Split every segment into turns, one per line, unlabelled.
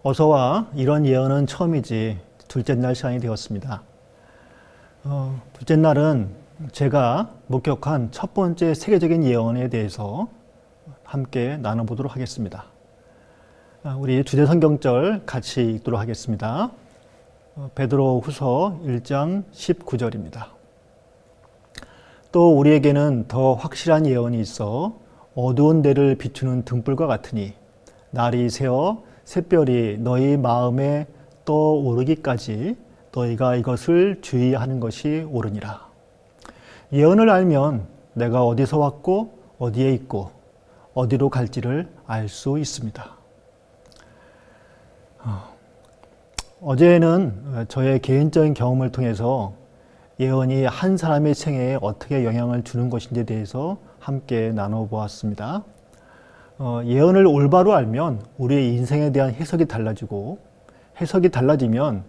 어서와. 이런 예언은 처음이지. 둘째 날 시간이 되었습니다. 둘째 날은 제가 목격한 첫 번째 세계적인 예언에 대해서 함께 나눠보도록 하겠습니다. 우리 주제 성경절 같이 읽도록 하겠습니다. 베드로 후서 1장 19절입니다. 또 우리에게는 더 확실한 예언이 있어 어두운 데를 비추는 등불과 같으니 날이 새어 샛별이 너희 마음에 떠오르기까지 너희가 이것을 주의하는 것이 옳으니라. 예언을 알면 내가 어디서 왔고 어디에 있고 어디로 갈지를 알 수 있습니다. 어제는 저의 개인적인 경험을 통해서 예언이 한 사람의 생애에 어떻게 영향을 주는 것인지에 대해서 함께 나눠보았습니다. 예언을 올바로 알면 우리의 인생에 대한 해석이 달라지고, 해석이 달라지면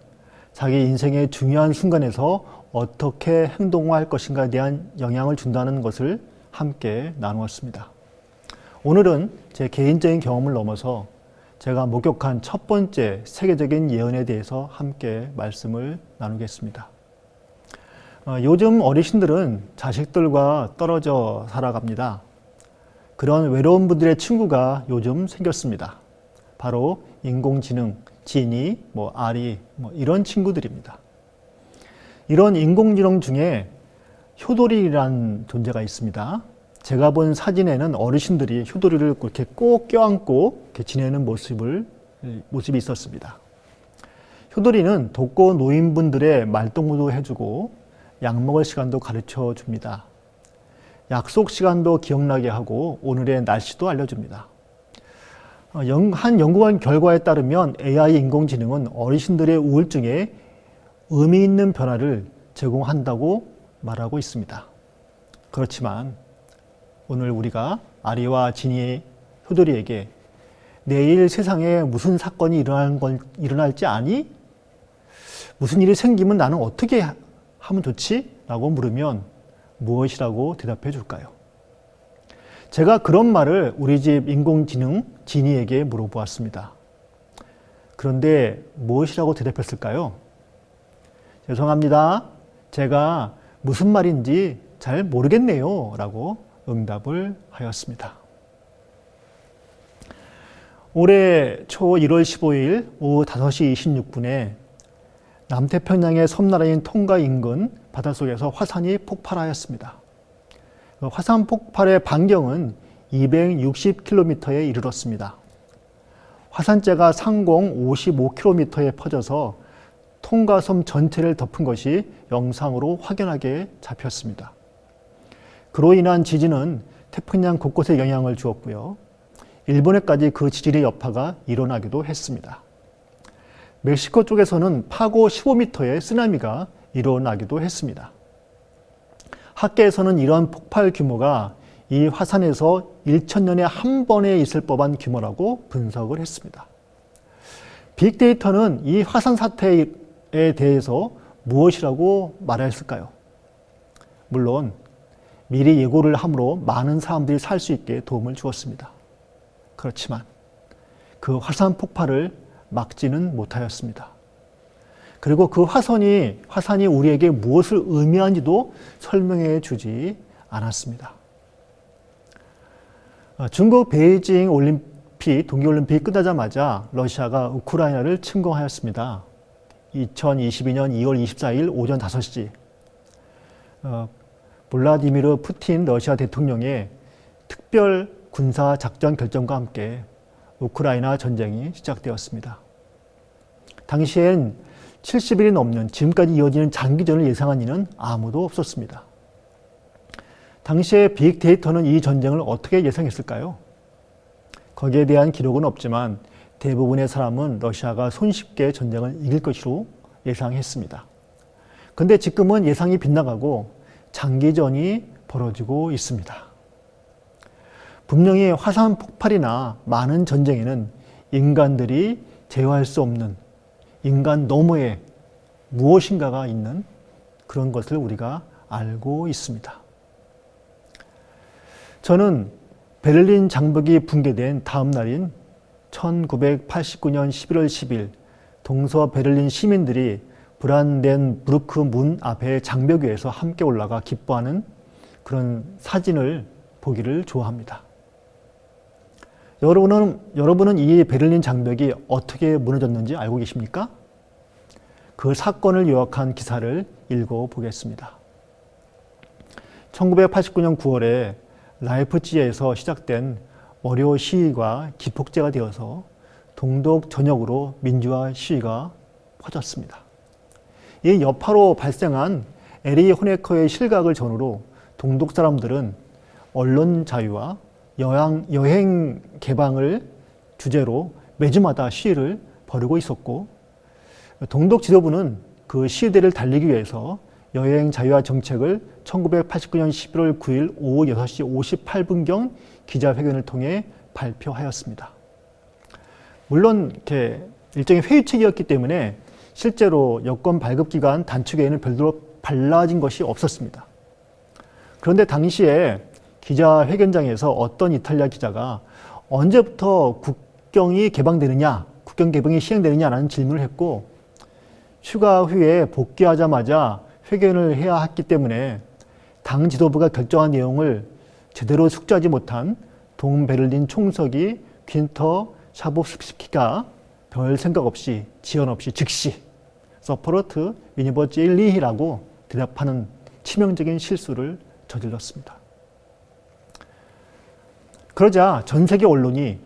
자기 인생의 중요한 순간에서 어떻게 행동할 것인가에 대한 영향을 준다는 것을 함께 나누었습니다. 오늘은 제 개인적인 경험을 넘어서 제가 목격한 첫 번째 세계적인 예언에 대해서 함께 말씀을 나누겠습니다. 요즘 어르신들은 자식들과 떨어져 살아갑니다. 그런 외로운 분들의 친구가 요즘 생겼습니다. 바로 인공지능, 지니, 아리, 이런 친구들입니다. 이런 인공지능 중에 효도리라는 존재가 있습니다. 제가 본 사진에는 어르신들이 효도리를 그렇게 꼭 껴안고 이렇게 지내는 모습이 있었습니다. 효도리는 독거 노인분들의 말동무도 해주고 약 먹을 시간도 가르쳐 줍니다. 약속 시간도 기억나게 하고 오늘의 날씨도 알려줍니다. 한 연구원 결과에 따르면 AI 인공지능은 어르신들의 우울증에 의미 있는 변화를 제공한다고 말하고 있습니다. 그렇지만 오늘 우리가 아리와 지니, 효도리에게 내일 세상에 무슨 사건이 일어날지 아니? 무슨 일이 생기면 나는 어떻게 하면 좋지? 라고 물으면 무엇이라고 대답해 줄까요? 제가 그런 말을 우리 집 인공지능 지니에게 물어보았습니다. 그런데 무엇이라고 대답했을까요? 죄송합니다. 제가 무슨 말인지 잘 모르겠네요. 라고 응답을 하였습니다. 올해 초 1월 15일 오후 5시 26분에 남태평양의 섬나라인 통가 인근 바닷속에서 화산이 폭발하였습니다. 화산 폭발의 반경은 260km에 이르렀습니다. 화산재가 상공 55km에 퍼져서 통가섬 전체를 덮은 것이 영상으로 확연하게 잡혔습니다. 그로 인한 지진은 태평양 곳곳에 영향을 주었고요. 일본에까지 그 지진의 여파가 일어나기도 했습니다. 멕시코 쪽에서는 파고 15m의 쓰나미가 일어나기도 했습니다. 학계에서는 이러한 폭발 규모가 이 화산에서 1000년에 한 번에 있을 법한 규모라고 분석을 했습니다. 빅데이터는 이 화산 사태에 대해서 무엇이라고 말했을까요? 물론 미리 예고를 함으로 많은 사람들이 살 수 있게 도움을 주었습니다. 그렇지만 그 화산 폭발을 막지는 못하였습니다. 그리고 그 화산이 우리에게 무엇을 의미하는지도 설명해 주지 않았습니다. 중국 베이징 올림픽, 동계올림픽이 끝나자마자 러시아가 우크라이나를 침공하였습니다. 2022년 2월 24일 오전 5시 블라디미르 푸틴 러시아 대통령의 특별 군사 작전 결정과 함께 우크라이나 전쟁이 시작되었습니다. 당시엔 70일이 넘는 지금까지 이어지는 장기전을 예상한 이는 아무도 없었습니다. 당시에 빅데이터는 이 전쟁을 어떻게 예상했을까요? 거기에 대한 기록은 없지만 대부분의 사람은 러시아가 손쉽게 전쟁을 이길 것으로 예상했습니다. 그런데 지금은 예상이 빗나가고 장기전이 벌어지고 있습니다. 분명히 화산 폭발이나 많은 전쟁에는 인간들이 제어할 수 없는 인간 너머에 무엇인가가 있는 그런 것을 우리가 알고 있습니다. 저는 베를린 장벽이 붕괴된 다음 날인 1989년 11월 10일 동서 베를린 시민들이 브란덴부르크 문 앞에 장벽 위에서 함께 올라가 기뻐하는 그런 사진을 보기를 좋아합니다. 여러분은 이 베를린 장벽이 어떻게 무너졌는지 알고 계십니까? 그 사건을 요약한 기사를 읽어보겠습니다. 1989년 9월에 라이프치히에서 시작된 월요 시위가 기폭제가 되어서 동독 전역으로 민주화 시위가 퍼졌습니다. 이 여파로 발생한 에리 호네커의 실각을 전후로 동독 사람들은 언론 자유와 여행 개방을 주제로 매주마다 시위를 벌이고 있었고, 동독 지도부는 그 시위대를 달리기 위해서 여행 자유화 정책을 1989년 11월 9일 오후 6시 58분경 기자회견을 통해 발표하였습니다. 물론 이렇게 일종의 회유책이었기 때문에 실제로 여권 발급 기간 단축에는 별도로 달라진 것이 없었습니다. 그런데 당시에 기자회견장에서 어떤 이탈리아 기자가 언제부터 국경이 개방되느냐, 국경 개방이 시행되느냐라는 질문을 했고, 휴가 후에 복귀하자마자 회견을 해야 했기 때문에 당 지도부가 결정한 내용을 제대로 숙지하지 못한 동베를린 총석이 퀸터 샤보스키가 별 생각 없이 지연 없이 즉시 서포르트 위니버젤리히라고 대답하는 치명적인 실수를 저질렀습니다. 그러자 전 세계 언론이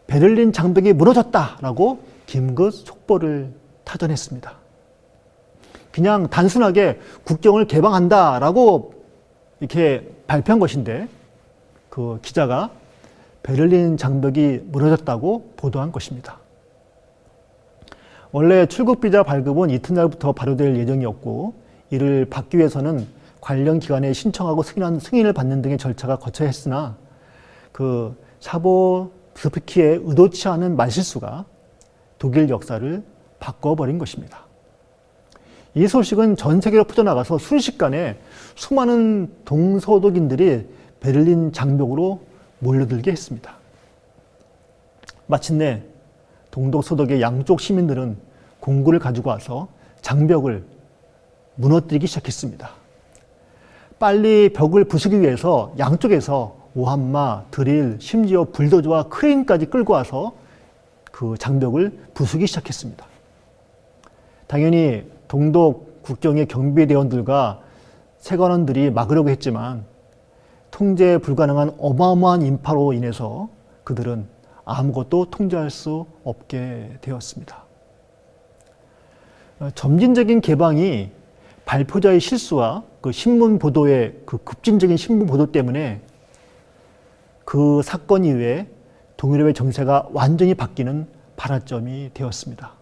베를린 장벽이 무너졌다라고 긴급 속보를 타전했습니다. 그냥 단순하게 국경을 개방한다라고 이렇게 발표한 것인데, 그 기자가 베를린 장벽이 무너졌다고 보도한 것입니다. 원래 출국 비자 발급은 이튿날부터 발효될 예정이었고, 이를 받기 위해서는 관련 기관에 신청하고 승인을 받는 등의 절차가 거쳐야 했으나, 그 샤보스키의 의도치 않은 말실수가 독일 역사를 바꿔버린 것입니다. 이 소식은 전 세계로 퍼져나가서 순식간에 수많은 동서독인들이 베를린 장벽으로 몰려들게 했습니다. 마침내 동독 서독의 양쪽 시민들은 공구를 가지고 와서 장벽을 무너뜨리기 시작했습니다. 빨리 벽을 부수기 위해서 양쪽에서 오한마, 드릴, 심지어 불도저와 크레인까지 끌고 와서 그 장벽을 부수기 시작했습니다. 당연히 동독 국경의 경비대원들과 세관원들이 막으려고 했지만 통제 불가능한 어마어마한 인파로 인해서 그들은 아무것도 통제할 수 없게 되었습니다. 점진적인 개방이 발표자의 실수와 그 신문 보도의 그 급진적인 신문 보도 때문에 그 사건 이후에 동유럽의 정세가 완전히 바뀌는 발화점이 되었습니다.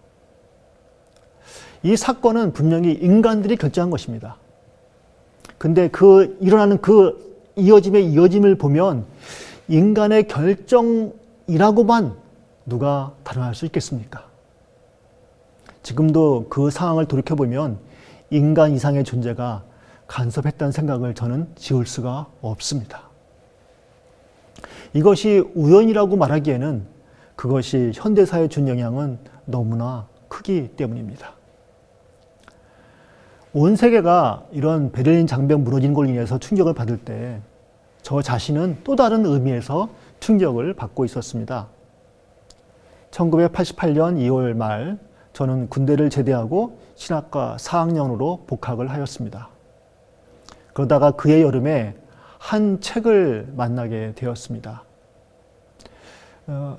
이 사건은 분명히 인간들이 결정한 것입니다. 근데 일어나는 그 이어짐을 보면 인간의 결정이라고만 누가 단언할 수 있겠습니까? 지금도 그 상황을 돌이켜보면 인간 이상의 존재가 간섭했다는 생각을 저는 지울 수가 없습니다. 이것이 우연이라고 말하기에는 그것이 현대사에 준 영향은 너무나 크기 때문입니다. 온 세계가 이런 베를린 장벽 무너진 걸로 인해서 충격을 받을 때 저 자신은 또 다른 의미에서 충격을 받고 있었습니다. 1988년 2월 말 저는 군대를 제대하고 신학과 4학년으로 복학을 하였습니다. 그러다가 그해 여름에 한 책을 만나게 되었습니다.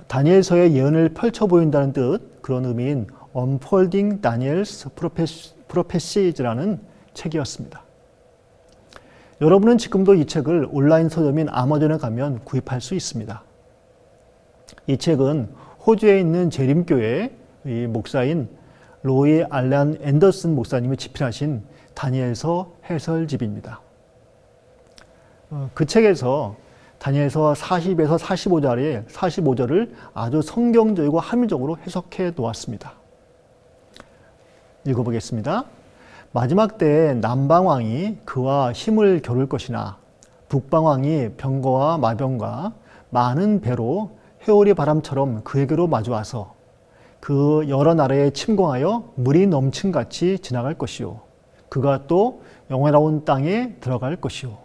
다니엘서의 예언을 펼쳐 보인다는 뜻, 그런 의미인 Unfolding Daniel's Prophesies라는 책이었습니다. 여러분은 지금도 이 책을 온라인 서점인 아마존에 가면 구입할 수 있습니다. 이 책은 호주에 있는 재림교회 목사인 로이 알란 앤더슨 목사님이 집필하신 다니엘서 해설집입니다. 그 책에서 다니엘서 40에서 45절을 아주 성경적이고 합리적으로 해석해 놓았습니다. 읽어보겠습니다. 마지막 때에 남방왕이 그와 힘을 겨룰 것이나 북방왕이 병거와 마병과 많은 배로 회오리 바람처럼 그에게로 마주와서 그 여러 나라에 침공하여 물이 넘친같이 지나갈 것이요. 그가 또 영원로운 땅에 들어갈 것이요.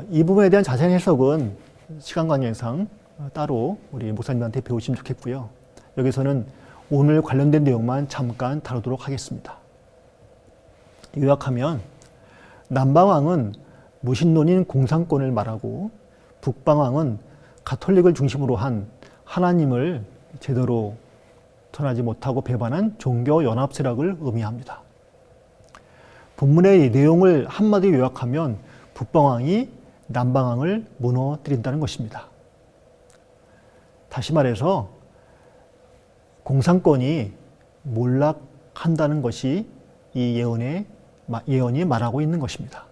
이 부분에 대한 자세한 해석은 시간 관계상 따로 우리 목사님한테 배우시면 좋겠고요. 여기서는 오늘 관련된 내용만 잠깐 다루도록 하겠습니다. 요약하면 남방왕은 무신론인 공산권을 말하고 북방왕은 가톨릭을 중심으로 한 하나님을 제대로 전하지 못하고 배반한 종교 연합 세력을 의미합니다. 본문의 내용을 한마디로 요약하면 북방왕이 남방왕을 무너뜨린다는 것입니다. 다시 말해서 공산권이 몰락한다는 것이 이 예언이 말하고 있는 것입니다.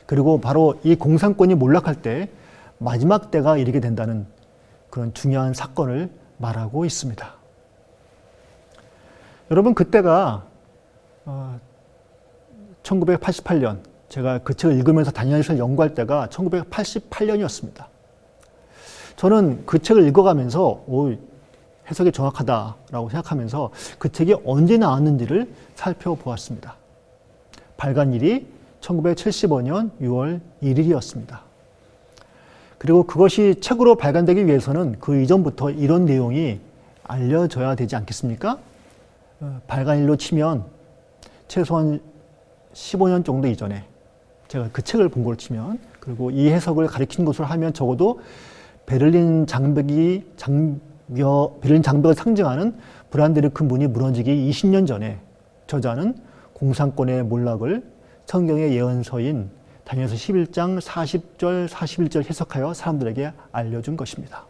그리고 바로 이 공산권이 몰락할 때 마지막 때가 이르게 된다는 그런 중요한 사건을 말하고 있습니다. 여러분, 그때가 1988년, 제가 그 책을 읽으면서 다니엘서를 연구할 때가 1988년이었습니다. 저는 그 책을 읽어가면서 해석이 정확하다라고 생각하면서 그 책이 언제 나왔는지를 살펴보았습니다. 발간일이 1975년 6월 1일이었습니다. 그리고 그것이 책으로 발간되기 위해서는 그 이전부터 이런 내용이 알려져야 되지 않겠습니까? 발간일로 치면 최소한 15년 정도 이전에 제가 그 책을 본 걸로 치면, 그리고 이 해석을 가리킨 것으로 하면 적어도 베를린 장벽을 상징하는 브란덴부르크 문이 무너지기 20년 전에 저자는 공산권의 몰락을 성경의 예언서인 다니엘서 11장 40절 41절 해석하여 사람들에게 알려준 것입니다.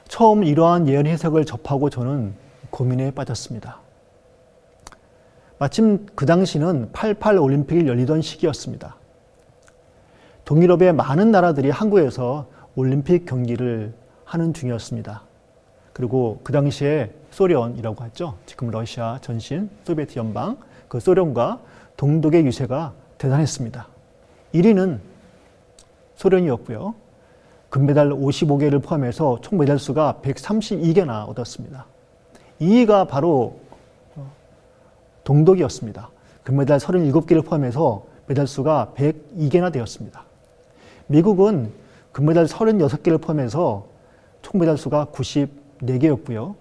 처음 이러한 예언 해석을 접하고 저는 고민에 빠졌습니다. 마침 그 당시는 88 올림픽이 열리던 시기였습니다. 동유럽의 많은 나라들이 한국에서 올림픽 경기를 하는 중이었습니다. 그리고 그 당시에 소련이라고 하죠. 지금 러시아 전신 소비에트 연방, 그 소련과 동독의 유세가 대단했습니다. 1위는 소련이었고요. 금메달 55개를 포함해서 총 메달 수가 132개나 얻었습니다. 2위가 바로 동독이었습니다. 금메달 37개를 포함해서 메달 수가 102개나 되었습니다. 미국은 금메달 36개를 포함해서 총 메달 수가 94개였고요.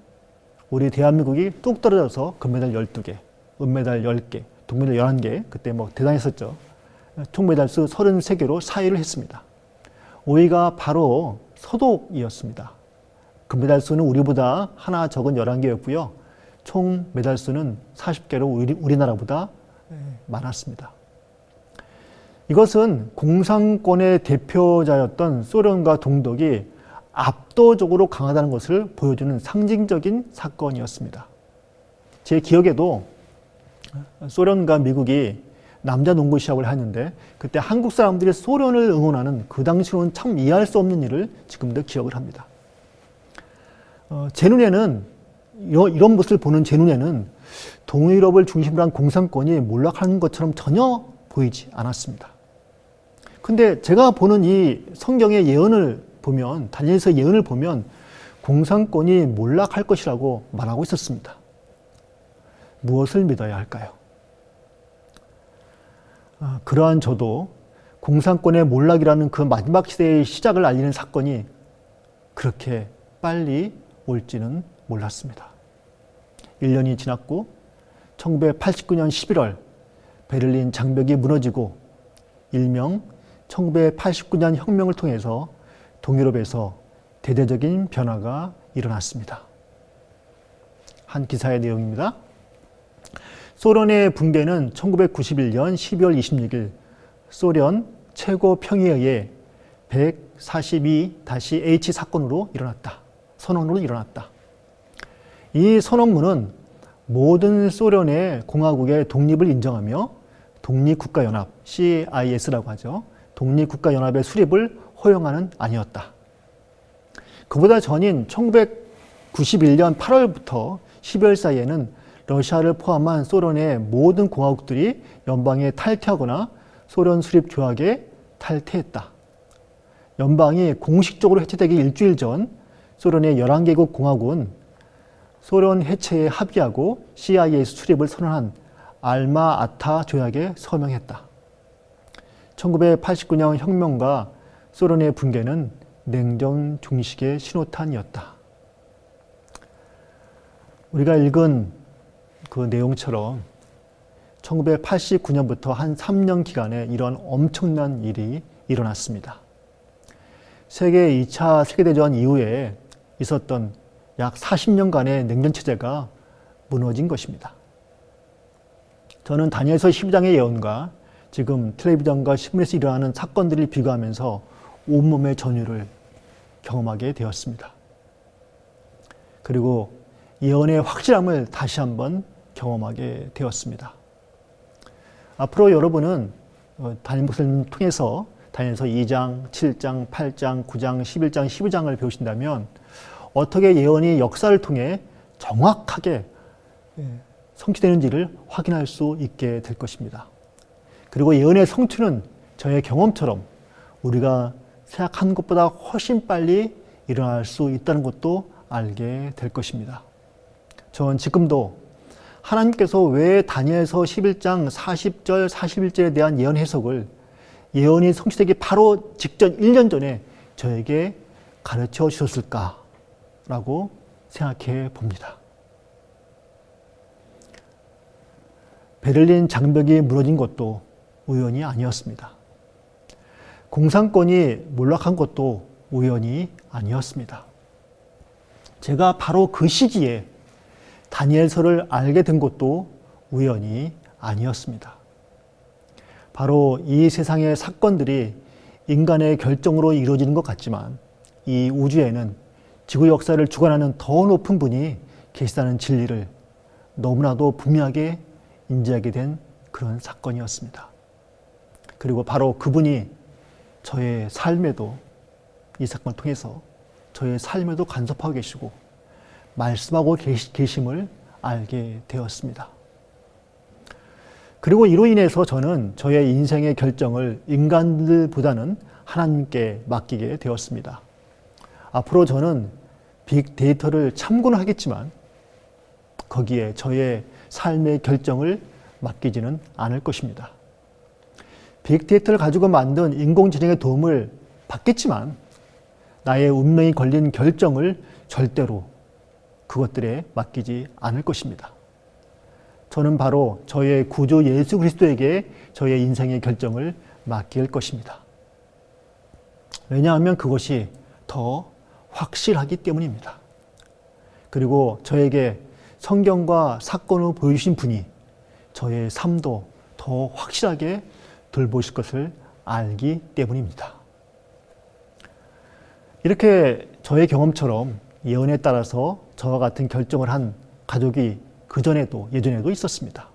우리 대한민국이 뚝 떨어져서 금메달 12개, 은메달 10개, 동메달 11개, 그때 대단했었죠. 총 메달 수 33개로 4위를 했습니다. 5위가 바로 서독이었습니다. 금메달 수는 우리보다 하나 적은 11개였고요. 총 메달 수는 40개로 우리나라보다 많았습니다. 이것은 공산권의 대표자였던 소련과 동독이 압도적으로 강하다는 것을 보여주는 상징적인 사건이었습니다. 제 기억에도 소련과 미국이 남자 농구 시합을 했는데 그때 한국 사람들이 소련을 응원하는, 그 당시로는 참 이해할 수 없는 일을 지금도 기억을 합니다. 제 눈에는 이런 모습을 보는 제 눈에는 동유럽을 중심으로 한 공산권이 몰락하는 것처럼 전혀 보이지 않았습니다. 근데 제가 보는 이 성경의 예언을 보면, 다니엘서 예언을 보면 공산권이 몰락할 것이라고 말하고 있었습니다. 무엇을 믿어야 할까요? 그러한 저도 공산권의 몰락이라는 그 마지막 시대의 시작을 알리는 사건이 그렇게 빨리 올지는 몰랐습니다. 1년이 지났고 1989년 11월 베를린 장벽이 무너지고 일명 1989년 혁명을 통해서 동유럽에서 대대적인 변화가 일어났습니다. 한 기사의 내용입니다. 소련의 붕괴는 1991년 12월 26일 소련 최고 평의회의 142-H 선언으로 일어났다. 이 선언문은 모든 소련의 공화국의 독립을 인정하며 독립국가연합, CIS라고 하죠. 독립국가연합의 수립을 허용하는 안이었다. 그보다 전인 1991년 8월부터 12월 사이에는 러시아를 포함한 소련의 모든 공화국들이 연방에 탈퇴하거나 소련 수립 조약에 탈퇴했다. 연방이 공식적으로 해체되기 일주일 전 소련의 11개국 공화국은 소련 해체에 합의하고 CIA 수출입을 선언한 알마-아타 조약에 서명했다. 1989년 혁명과 소련의 붕괴는 냉전 종식의 신호탄이었다. 우리가 읽은 그 내용처럼 1989년부터 한 3년 기간에 이런 엄청난 일이 일어났습니다. 세계 2차 세계대전 이후에 있었던 약 40년간의 냉전체제가 무너진 것입니다. 저는 다니엘서 12장의 예언과 지금 텔레비전과 신문에서 일어나는 사건들을 비교하면서 온몸의 전율을 경험하게 되었습니다. 그리고 예언의 확실함을 다시 한번 경험하게 되었습니다. 앞으로 여러분은 담임 목사님 통해서 다니엘서 2장, 7장, 8장, 9장, 11장, 12장을 배우신다면 어떻게 예언이 역사를 통해 정확하게 성취되는지를 확인할 수 있게 될 것입니다. 그리고 예언의 성취는 저의 경험처럼 우리가 생각한 것보다 훨씬 빨리 일어날 수 있다는 것도 알게 될 것입니다. 저는 지금도 하나님께서 왜 다니엘서 11장 40절, 41절에 대한 예언 해석을 예언이 성취되기 바로 직전 1년 전에 저에게 가르쳐 주셨을까라고 생각해 봅니다. 베를린 장벽이 무너진 것도 우연이 아니었습니다. 공산권이 몰락한 것도 우연이 아니었습니다. 제가 바로 그 시기에 다니엘서를 알게 된 것도 우연이 아니었습니다. 바로 이 세상의 사건들이 인간의 결정으로 이루어지는 것 같지만 이 우주에는 지구 역사를 주관하는 더 높은 분이 계시다는 진리를 너무나도 분명하게 인지하게 된 그런 사건이었습니다. 그리고 바로 그분이 저의 삶에도 이 사건을 통해서 저의 삶에도 간섭하고 계시고 말씀하고 계심을 알게 되었습니다. 그리고 이로 인해서 저는 저의 인생의 결정을 인간들보다는 하나님께 맡기게 되었습니다. 앞으로 저는 빅데이터를 참고는 하겠지만 거기에 저의 삶의 결정을 맡기지는 않을 것입니다. 빅데이터를 가지고 만든 인공지능의 도움을 받겠지만 나의 운명이 걸린 결정을 절대로 그것들에 맡기지 않을 것입니다. 저는 바로 저의 구주 예수 그리스도에게 저의 인생의 결정을 맡길 것입니다. 왜냐하면 그것이 더 확실하기 때문입니다. 그리고 저에게 성경과 사건을 보여주신 분이 저의 삶도 더 확실하게 돌보실 것을 알기 때문입니다. 이렇게 저의 경험처럼 예언에 따라서 저와 같은 결정을 한 가족이 예전에도 있었습니다.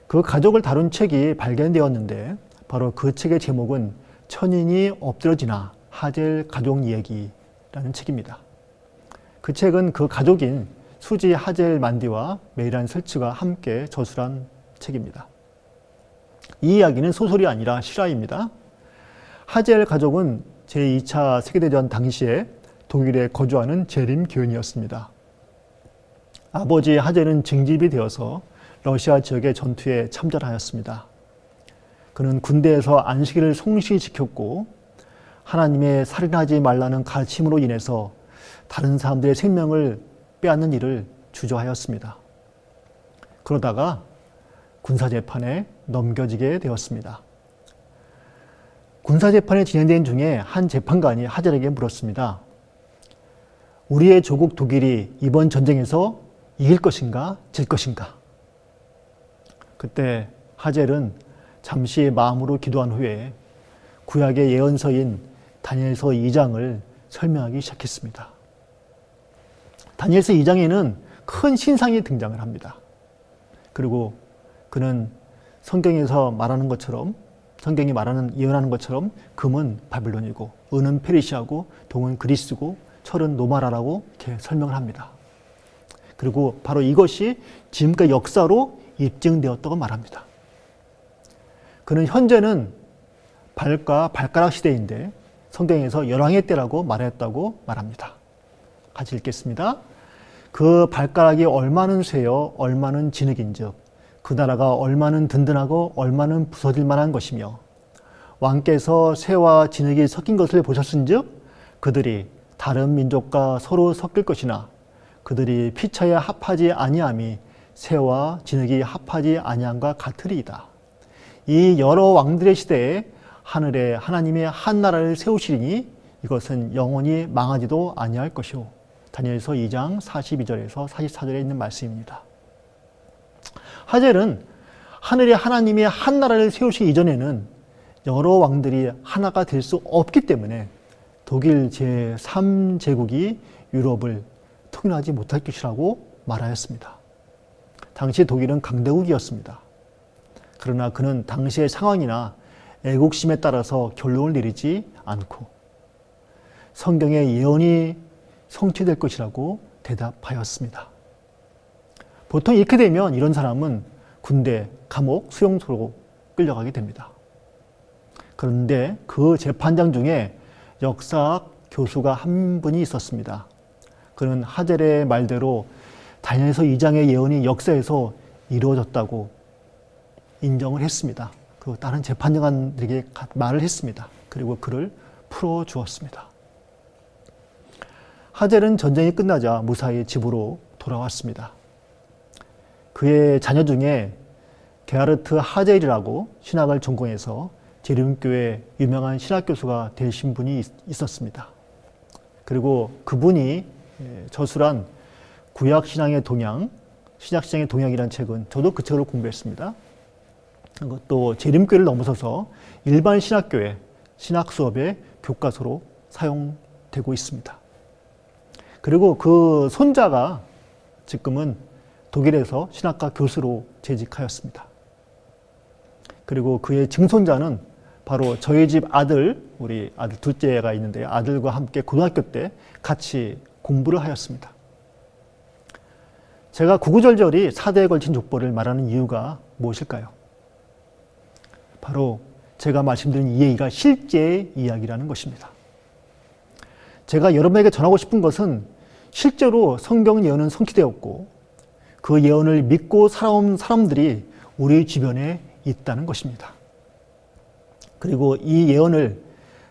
그 가족을 다룬 책이 발견되었는데 바로 그 책의 제목은 천인이 엎드러지나 하젤 가족 이야기라는 책입니다. 그 책은 그 가족인 수지 하젤 만디와 메이란 설츠가 함께 저술한 책입니다. 이 이야기는 소설이 아니라 실화입니다. 하젤 가족은 제2차 세계대전 당시에 독일에 거주하는 재림 교인이었습니다. 아버지 하젤은 징집이 되어서 러시아 지역의 전투에 참전하였습니다. 그는 군대에서 안식일을 성실히 지켰고 하나님의 살인하지 말라는 가르침으로 인해서 다른 사람들의 생명을 빼앗는 일을 주저하였습니다. 그러다가 군사재판에 넘겨지게 되었습니다. 군사재판이 진행된 중에 한 재판관이 하젤에게 물었습니다. 우리의 조국 독일이 이번 전쟁에서 이길 것인가 질 것인가? 그때 하젤은 잠시 마음으로 기도한 후에 구약의 예언서인 다니엘서 2장을 설명하기 시작했습니다. 다니엘서 2장에는 큰 신상이 등장을 합니다. 그리고 그는 성경에서 말하는 것처럼 성경이 예언하는 것처럼 금은 바빌론이고 은은 페르시아고 동은 그리스고 철은 노마라라고 이렇게 설명을 합니다. 그리고 바로 이것이 지금까지 역사로 입증되었다고 말합니다. 그는 현재는 발가락 시대인데 성경에서 열왕의 때라고 말했다고 말합니다. 같이 읽겠습니다. 그 발가락이 얼마는 쇠요 얼마는 진흙인즉 그 나라가 얼마는 든든하고 얼마는 부서질 만한 것이며 왕께서 쇠와 진흙이 섞인 것을 보셨은즉 그들이 다른 민족과 서로 섞일 것이나 그들이 피차에 합하지 아니함이 쇠와 진흙이 합하지 아니함과 같으리이다. 이 여러 왕들의 시대에 하늘에 하나님의 한 나라를 세우시리니 이것은 영원히 망하지도 아니할 것이오. 다니엘서 2장 42절에서 44절에 있는 말씀입니다. 하젤은 하늘에 하나님의 한 나라를 세우시기 이전에는 여러 왕들이 하나가 될 수 없기 때문에 독일 제3제국이 유럽을 통일하지 못할 것이라고 말하였습니다. 당시 독일은 강대국이었습니다. 그러나 그는 당시의 상황이나 애국심에 따라서 결론을 내리지 않고 성경의 예언이 성취될 것이라고 대답하였습니다. 보통 이렇게 되면 이런 사람은 군대, 감옥, 수용소로 끌려가게 됩니다. 그런데 그 재판장 중에 역사학 교수가 한 분이 있었습니다. 그는 하젤의 말대로 다니엘서 2장의 예언이 역사에서 이루어졌다고 인정을 했습니다. 그 다른 재판장들에게 말을 했습니다. 그리고 그를 풀어주었습니다. 하젤은 전쟁이 끝나자 무사히 집으로 돌아왔습니다. 그의 자녀 중에 게하르트 하젤이라고 신학을 전공해서 제림교회 유명한 신학교수가 되신 분이 있었습니다. 그리고 그분이 저술한 구약신앙의 동향, 신약신앙의 동향이라는 책은 저도 그 책을 공부했습니다. 또 제림교회를 넘어서서 일반 신학교회, 신학 수업의 교과서로 사용되고 있습니다. 그리고 그 손자가 지금은 독일에서 신학과 교수로 재직하였습니다. 그리고 그의 증손자는 바로 저희 집 아들, 우리 아들 둘째가 있는데 아들과 함께 고등학교 때 같이 공부를 하였습니다. 제가 구구절절히 4대에 걸친 족보를 말하는 이유가 무엇일까요? 바로 제가 말씀드린 이 얘기가 실제의 이야기라는 것입니다. 제가 여러분에게 전하고 싶은 것은 실제로 성경 예언은 성취되었고 그 예언을 믿고 살아온 사람들이 우리 주변에 있다는 것입니다. 그리고 이 예언을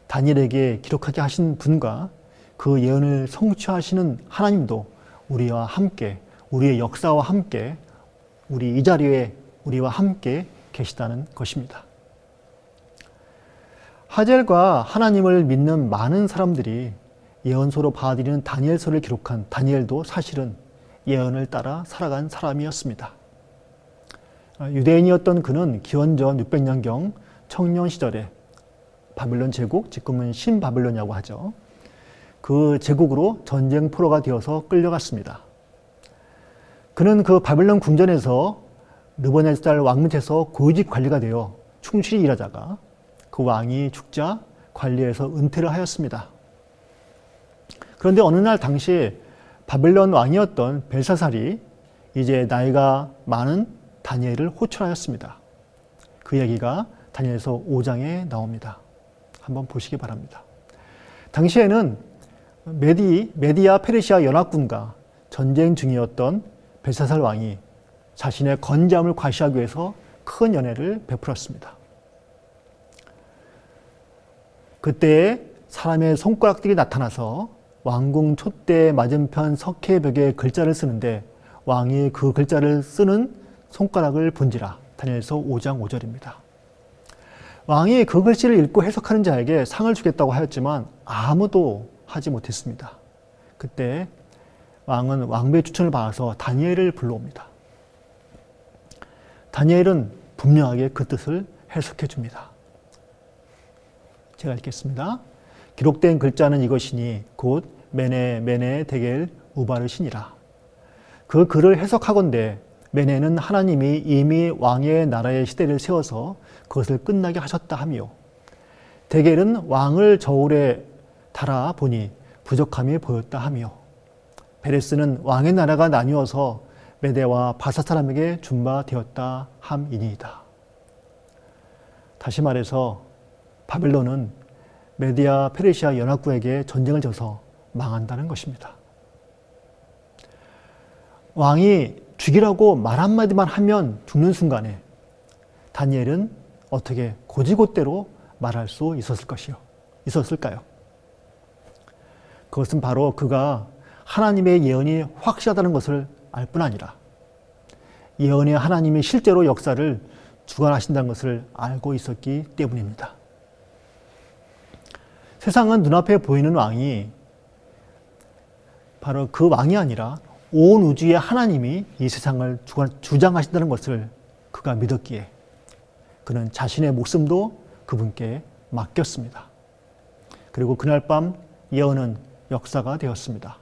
다니엘에게 기록하게 하신 분과 그 예언을 성취하시는 하나님도 우리와 함께, 우리의 역사와 함께, 우리 이 자리에 우리와 함께 계시다는 것입니다. 하젤과 하나님을 믿는 많은 사람들이 예언서로 받아들이는 다니엘서를 기록한 다니엘도 사실은 예언을 따라 살아간 사람이었습니다. 유대인이었던 그는 기원전 600년경 청년 시절에 바빌론 제국, 지금은 신바빌론이라고 하죠. 그 제국으로 전쟁 포로가 되어서 끌려갔습니다. 그는 그 바빌론 궁전에서 느부갓네살 왕 밑에서 고위직 관리가 되어 충실히 일하다가 그 왕이 죽자 관리에서 은퇴를 하였습니다. 그런데 어느 날 당시 바빌론 왕이었던 벨사살이 이제 나이가 많은 다니엘을 호출하였습니다. 그 얘기가 다니엘서 5장에 나옵니다. 한번 보시기 바랍니다. 당시에는 메디아 페르시아 연합군과 전쟁 중이었던 벨사살 왕이 자신의 건재함을 과시하기 위해서 큰 연회를 베풀었습니다. 그때 사람의 손가락들이 나타나서 왕궁 촛대 맞은편 석회벽에 글자를 쓰는데 왕이 그 글자를 쓰는 손가락을 본지라. 다니엘서 5장 5절입니다. 왕이 그 글씨를 읽고 해석하는 자에게 상을 주겠다고 하였지만 아무도 하지 못했습니다. 그때 왕은 왕비의 추천을 받아서 다니엘을 불러옵니다. 다니엘은 분명하게 그 뜻을 해석해 줍니다. 제가 읽겠습니다. 기록된 글자는 이것이니 곧 메네 데겔 우바르시니라. 그 글을 해석하건대 메네는 하나님이 이미 왕의 나라의 시대를 세워서 그것을 끝나게 하셨다 하며 데겔은 왕을 저울에 달아 보니 부족함이 보였다 하며 베레스는 왕의 나라가 나뉘어서 메대와 바사 사람에게 준 바 되었다 함이니이다. 다시 말해서 바벨론은 메디아 페르시아 연합국에게 전쟁을 져서 망한다는 것입니다. 왕이 죽이라고 말 한마디만 하면 죽는 순간에 다니엘은 어떻게 고지곳대로 말할 수 있었을까요? 그것은 바로 그가 하나님의 예언이 확실하다는 것을 알 뿐 아니라 예언의 하나님이 실제로 역사를 주관하신다는 것을 알고 있었기 때문입니다. 세상은 눈앞에 보이는 왕이 바로 그 왕이 아니라 온 우주의 하나님이 이 세상을 주장하신다는 것을 그가 믿었기에 그는 자신의 목숨도 그분께 맡겼습니다. 그리고 그날 밤 예언은 역사가 되었습니다.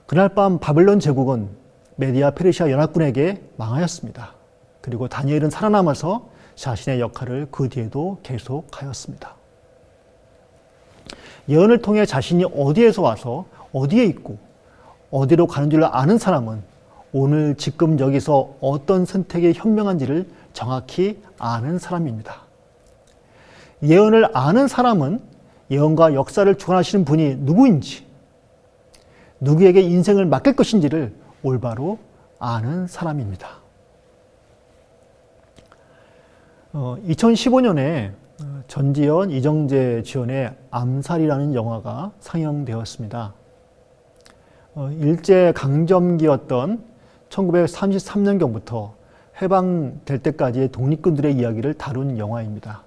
그날 밤 바벨론 제국은 메디아 페르시아 연합군에게 망하였습니다. 그리고 다니엘은 살아남아서 자신의 역할을 그 뒤에도 계속하였습니다. 예언을 통해 자신이 어디에서 와서 어디에 있고 어디로 가는 줄 아는 사람은 오늘 지금 여기서 어떤 선택이 현명한지를 정확히 아는 사람입니다. 예언을 아는 사람은 예언과 역사를 주관하시는 분이 누구인지, 누구에게 인생을 맡길 것인지를 올바로 아는 사람입니다. 2015년에 전지현, 이정재 주연의 암살이라는 영화가 상영되었습니다. 일제강점기였던 1933년경부터 해방될 때까지의 독립군들의 이야기를 다룬 영화입니다.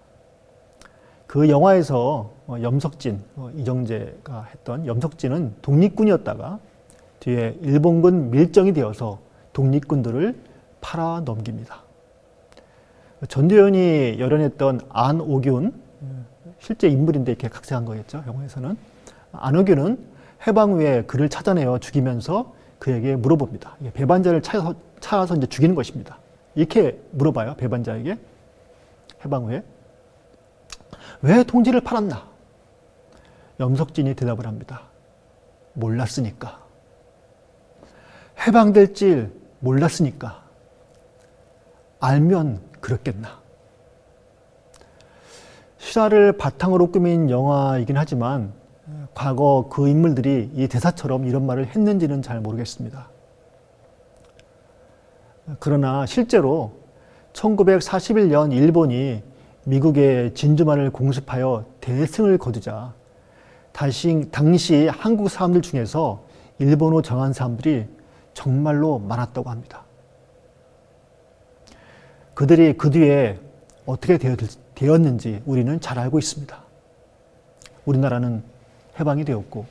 그 영화에서 염석진, 이정재가 했던 염석진은 독립군이었다가 뒤에 일본군 밀정이 되어서 독립군들을 팔아넘깁니다. 전두현이 열연했던 안옥윤, 실제 인물인데 이렇게 각색한 거겠죠, 영화에서는. 안옥윤은 해방 후에 그를 찾아내어 죽이면서 그에게 물어봅니다. 배반자를 찾아서 이제 죽이는 것입니다. 이렇게 물어봐요, 배반자에게. 해방 후에. 왜 동지를 팔았나? 염석진이 대답을 합니다. 몰랐으니까. 해방될 줄 몰랐으니까. 알면 그렇겠나. 실화를 바탕으로 꾸민 영화이긴 하지만 과거 그 인물들이 이 대사처럼 이런 말을 했는지는 잘 모르겠습니다. 그러나 실제로 1941년 일본이 미국의 진주만을 공습하여 대승을 거두자 당시 한국 사람들 중에서 일본어 정한 사람들이 정말로 많았다고 합니다. 그들이 그 뒤에 어떻게 되었는지 우리는 잘 알고 있습니다. 우리나라는 해방이 되었고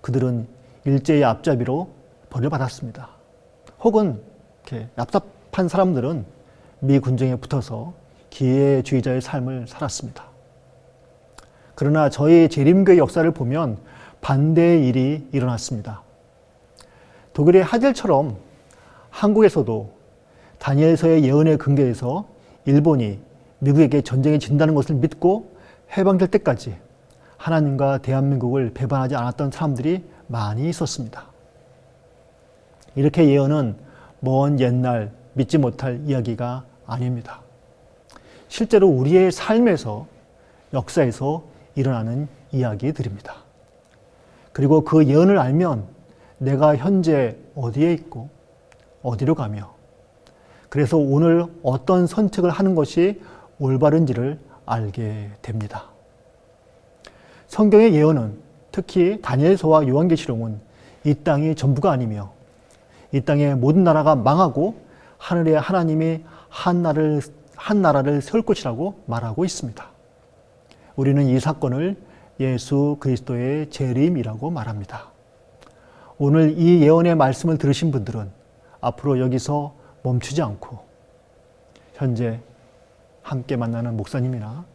그들은 일제의 앞잡이로 벌을 받았습니다. 혹은 이렇게 납작한 사람들은 미 군정에 붙어서 기회주의자의 삶을 살았습니다. 그러나 저희 재림교회 역사를 보면 반대의 일이 일어났습니다. 독일의 하젤처럼 한국에서도 다니엘서의 예언의 근거에서 일본이 미국에게 전쟁에 진다는 것을 믿고 해방될 때까지 하나님과 대한민국을 배반하지 않았던 사람들이 많이 있었습니다. 이렇게 예언은 먼 옛날 믿지 못할 이야기가 아닙니다. 실제로 우리의 삶에서 역사에서 일어나는 이야기들입니다. 그리고 그 예언을 알면 내가 현재 어디에 있고 어디로 가며 그래서 오늘 어떤 선택을 하는 것이 올바른지를 알게 됩니다. 성경의 예언은 특히 다니엘서와 요한계시록은 이 땅이 전부가 아니며 이 땅의 모든 나라가 망하고 하늘의 하나님이 한 나라를 세울 것이라고 말하고 있습니다. 우리는 이 사건을 예수 그리스도의 재림이라고 말합니다. 오늘 이 예언의 말씀을 들으신 분들은 앞으로 여기서 멈추지 않고 현재 함께 만나는 목사님이나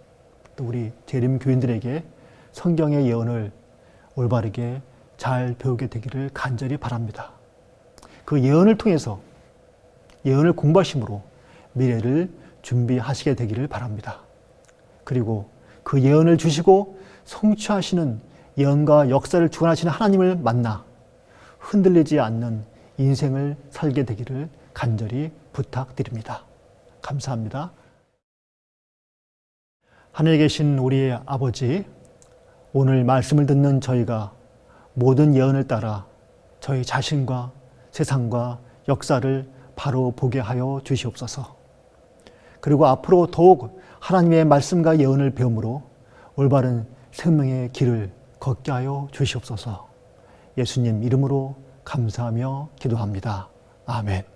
또 우리 재림 교인들에게 성경의 예언을 올바르게 잘 배우게 되기를 간절히 바랍니다. 그 예언을 통해서 예언을 공부하심으로 미래를 준비하시게 되기를 바랍니다. 그리고 그 예언을 주시고 성취하시는 예언과 역사를 주관하시는 하나님을 만나 흔들리지 않는 인생을 살게 되기를 간절히 부탁드립니다. 감사합니다. 하늘에 계신 우리 아버지, 오늘 말씀을 듣는 저희가 모든 예언을 따라 저희 자신과 세상과 역사를 바로 보게 하여 주시옵소서. 그리고 앞으로 더욱 하나님의 말씀과 예언을 배움으로 올바른 생명의 길을 걷게 하여 주시옵소서. 예수님 이름으로 감사하며 기도합니다. 아멘.